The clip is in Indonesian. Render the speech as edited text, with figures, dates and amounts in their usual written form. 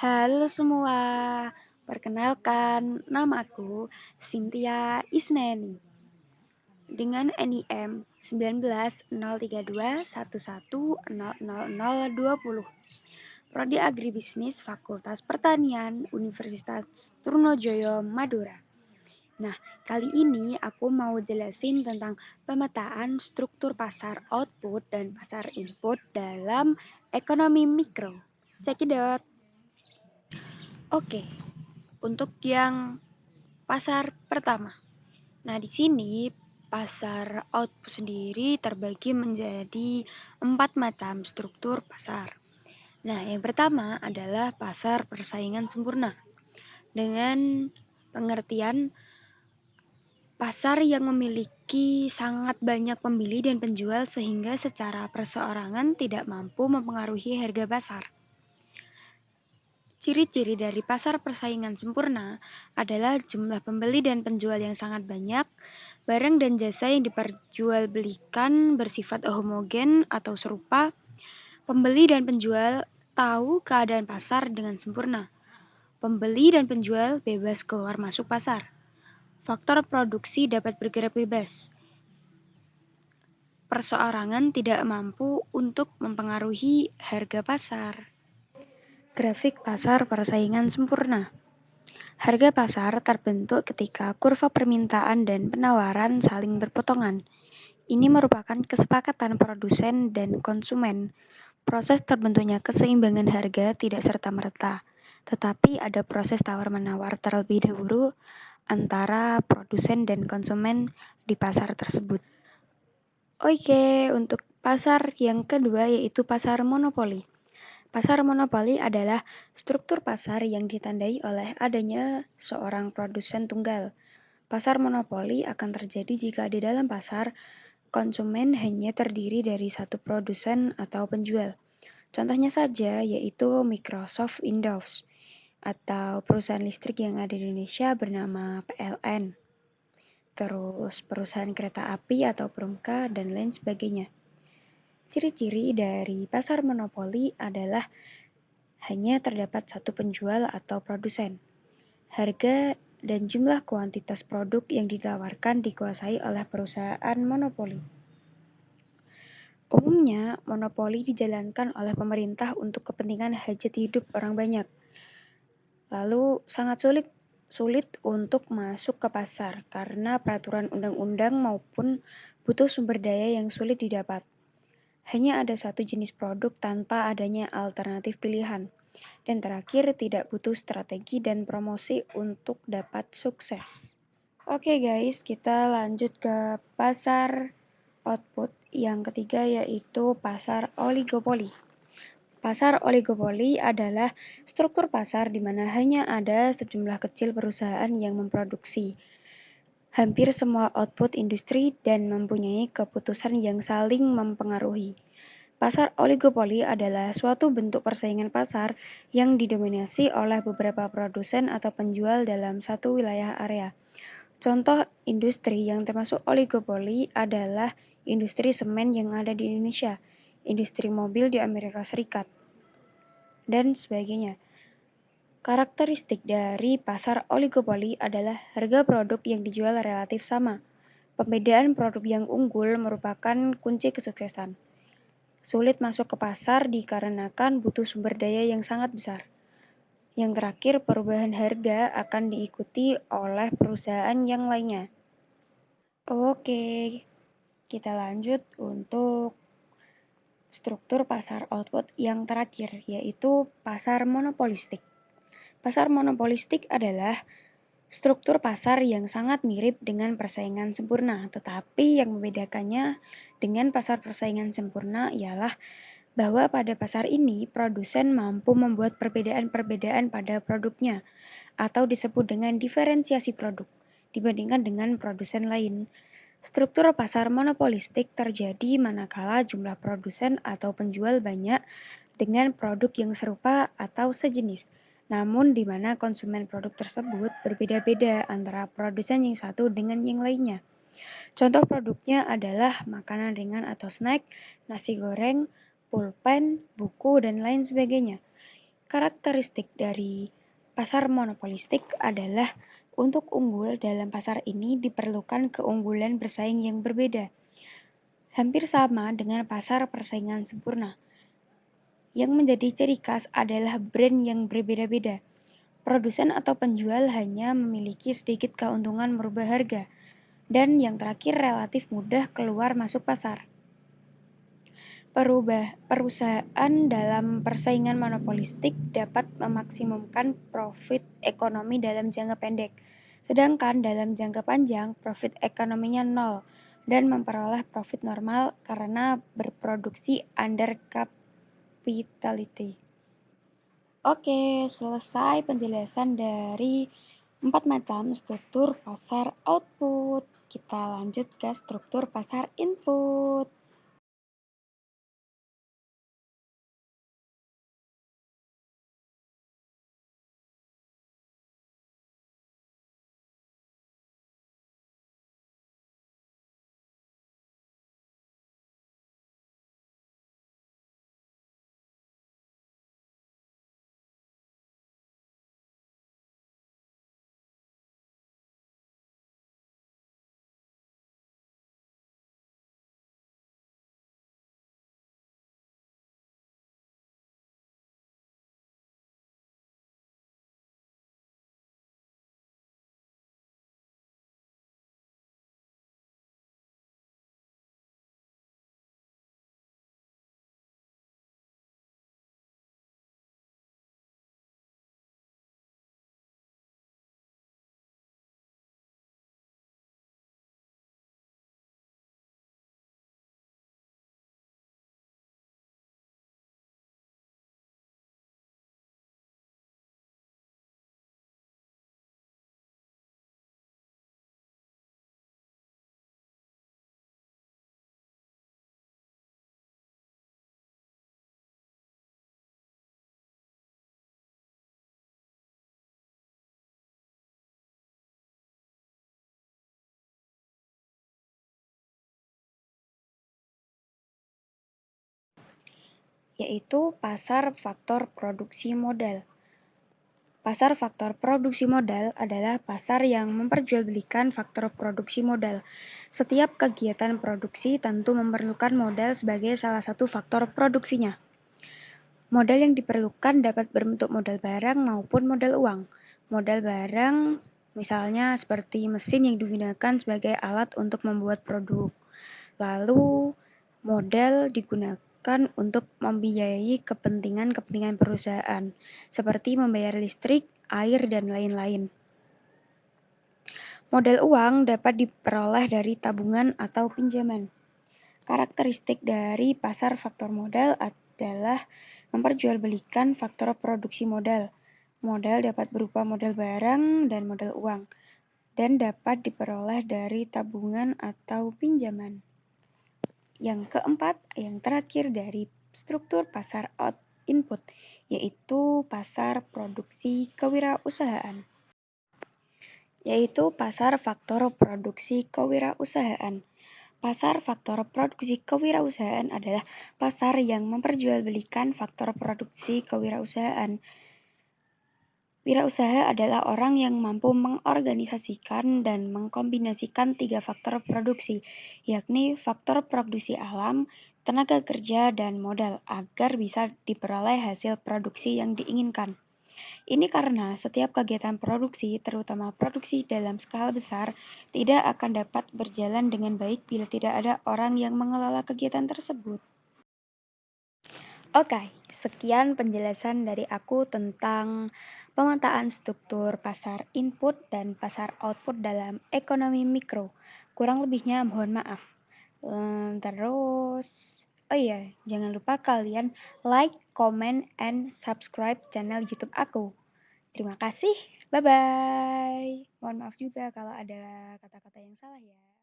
Halo semua, perkenalkan nama aku Cynthia Isneni dengan NIM 190321100020. Prodi Agribisnis Fakultas Pertanian Universitas Trunojoyo Madura. Nah, kali ini aku mau jelasin tentang pemetaan struktur pasar output dan pasar input dalam ekonomi mikro. Cekidot. Oke, untuk yang pasar pertama. Nah, di sini pasar output sendiri terbagi menjadi 4 macam struktur pasar. Nah, yang pertama adalah pasar persaingan sempurna. Dengan pengertian pasar yang memiliki sangat banyak pembeli dan penjual sehingga secara perseorangan tidak mampu mempengaruhi harga pasar. Ciri-ciri dari pasar persaingan sempurna adalah jumlah pembeli dan penjual yang sangat banyak, barang dan jasa yang diperjualbelikan bersifat homogen atau serupa, pembeli dan penjual tahu keadaan pasar dengan sempurna, pembeli dan penjual bebas keluar masuk pasar, faktor produksi dapat bergerak bebas, perseorangan tidak mampu untuk mempengaruhi harga pasar. Grafik pasar persaingan sempurna. Harga pasar terbentuk ketika kurva permintaan dan penawaran saling berpotongan. Ini merupakan kesepakatan produsen dan konsumen. Proses terbentuknya keseimbangan harga tidak serta-merta, tetapi ada proses tawar-menawar terlebih dahulu antara produsen dan konsumen di pasar tersebut. Oke, untuk pasar yang kedua yaitu pasar monopoli. Pasar monopoli adalah struktur pasar yang ditandai oleh adanya seorang produsen tunggal. Pasar monopoli akan terjadi jika di dalam pasar, konsumen hanya terdiri dari satu produsen atau penjual. Contohnya saja yaitu Microsoft Windows atau perusahaan listrik yang ada di Indonesia bernama PLN. Terus perusahaan kereta api atau Perumka dan lain sebagainya. Ciri-ciri dari pasar monopoli adalah hanya terdapat satu penjual atau produsen. Harga dan jumlah kuantitas produk yang ditawarkan dikuasai oleh perusahaan monopoli. Umumnya, monopoli dijalankan oleh pemerintah untuk kepentingan hajat hidup orang banyak. Lalu sangat sulit untuk masuk ke pasar karena peraturan undang-undang maupun butuh sumber daya yang sulit didapat. Hanya ada satu jenis produk tanpa adanya alternatif pilihan. Dan terakhir, tidak butuh strategi dan promosi untuk dapat sukses. Oke guys, kita lanjut ke pasar output. Yang ketiga yaitu pasar oligopoli. Pasar oligopoli adalah struktur pasar di mana hanya ada sejumlah kecil perusahaan yang memproduksi hampir semua output industri dan mempunyai keputusan yang saling mempengaruhi. Pasar oligopoli adalah suatu bentuk persaingan pasar yang didominasi oleh beberapa produsen atau penjual dalam satu wilayah area. Contoh industri yang termasuk oligopoli adalah industri semen yang ada di Indonesia, industri mobil di Amerika Serikat, dan sebagainya. Karakteristik dari pasar oligopoli adalah harga produk yang dijual relatif sama. Pembedaan produk yang unggul merupakan kunci kesuksesan. Sulit masuk ke pasar dikarenakan butuh sumber daya yang sangat besar. Yang terakhir, perubahan harga akan diikuti oleh perusahaan yang lainnya. Oke, kita lanjut untuk struktur pasar output yang terakhir, yaitu pasar monopolistik. Pasar monopolistik adalah struktur pasar yang sangat mirip dengan persaingan sempurna, tetapi yang membedakannya dengan pasar persaingan sempurna ialah bahwa pada pasar ini produsen mampu membuat perbedaan-perbedaan pada produknya atau disebut dengan diferensiasi produk dibandingkan dengan produsen lain. Struktur pasar monopolistik terjadi manakala jumlah produsen atau penjual banyak dengan produk yang serupa atau sejenis, namun di mana konsumen produk tersebut berbeda-beda antara produsen yang satu dengan yang lainnya. Contoh produknya adalah makanan ringan atau snack, nasi goreng, pulpen, buku, dan lain sebagainya. Karakteristik dari pasar monopolistik adalah untuk unggul dalam pasar ini diperlukan keunggulan bersaing yang berbeda, hampir sama dengan pasar persaingan sempurna. Yang menjadi ciri khas adalah brand yang berbeda-beda. Produsen atau penjual hanya memiliki sedikit keuntungan merubah harga, dan yang terakhir relatif mudah keluar masuk pasar. Perusahaan dalam persaingan monopolistik dapat memaksimumkan profit ekonomi dalam jangka pendek, sedangkan dalam jangka panjang profit ekonominya nol dan memperoleh profit normal karena berproduksi under capacity. Oke, selesai penjelasan dari 4 macam struktur pasar output. Kita lanjut ke struktur pasar input. Yaitu pasar faktor produksi modal. Pasar faktor produksi modal adalah pasar yang memperjualbelikan faktor produksi modal. Setiap kegiatan produksi tentu memerlukan modal sebagai salah satu faktor produksinya. Modal yang diperlukan dapat berbentuk modal barang maupun modal uang. Modal barang misalnya seperti mesin yang digunakan sebagai alat untuk membuat produk. Lalu modal digunakan untuk membiayai kepentingan-kepentingan perusahaan, seperti membayar listrik, air, dan lain-lain. Modal uang dapat diperoleh dari tabungan atau pinjaman. Karakteristik dari pasar faktor modal adalah memperjualbelikan faktor produksi modal. Modal dapat berupa modal barang dan modal uang, dan dapat diperoleh dari tabungan atau pinjaman. Yang keempat, yang terakhir dari struktur pasar input, yaitu pasar produksi kewirausahaan. Yaitu pasar faktor produksi kewirausahaan. Pasar faktor produksi kewirausahaan adalah pasar yang memperjualbelikan faktor produksi kewirausahaan. Wirausaha adalah orang yang mampu mengorganisasikan dan mengkombinasikan 3 faktor produksi, yakni faktor produksi alam, tenaga kerja, dan modal, agar bisa diperoleh hasil produksi yang diinginkan. Ini karena setiap kegiatan produksi, terutama produksi dalam skala besar, tidak akan dapat berjalan dengan baik bila tidak ada orang yang mengelola kegiatan tersebut. Oke, sekian penjelasan dari aku tentang pemetaan struktur pasar input dan pasar output dalam ekonomi mikro. Kurang lebihnya mohon maaf. Terus, oh iya, jangan lupa kalian like, comment, and subscribe channel YouTube aku. Terima kasih, bye-bye. Mohon maaf juga kalau ada kata-kata yang salah ya.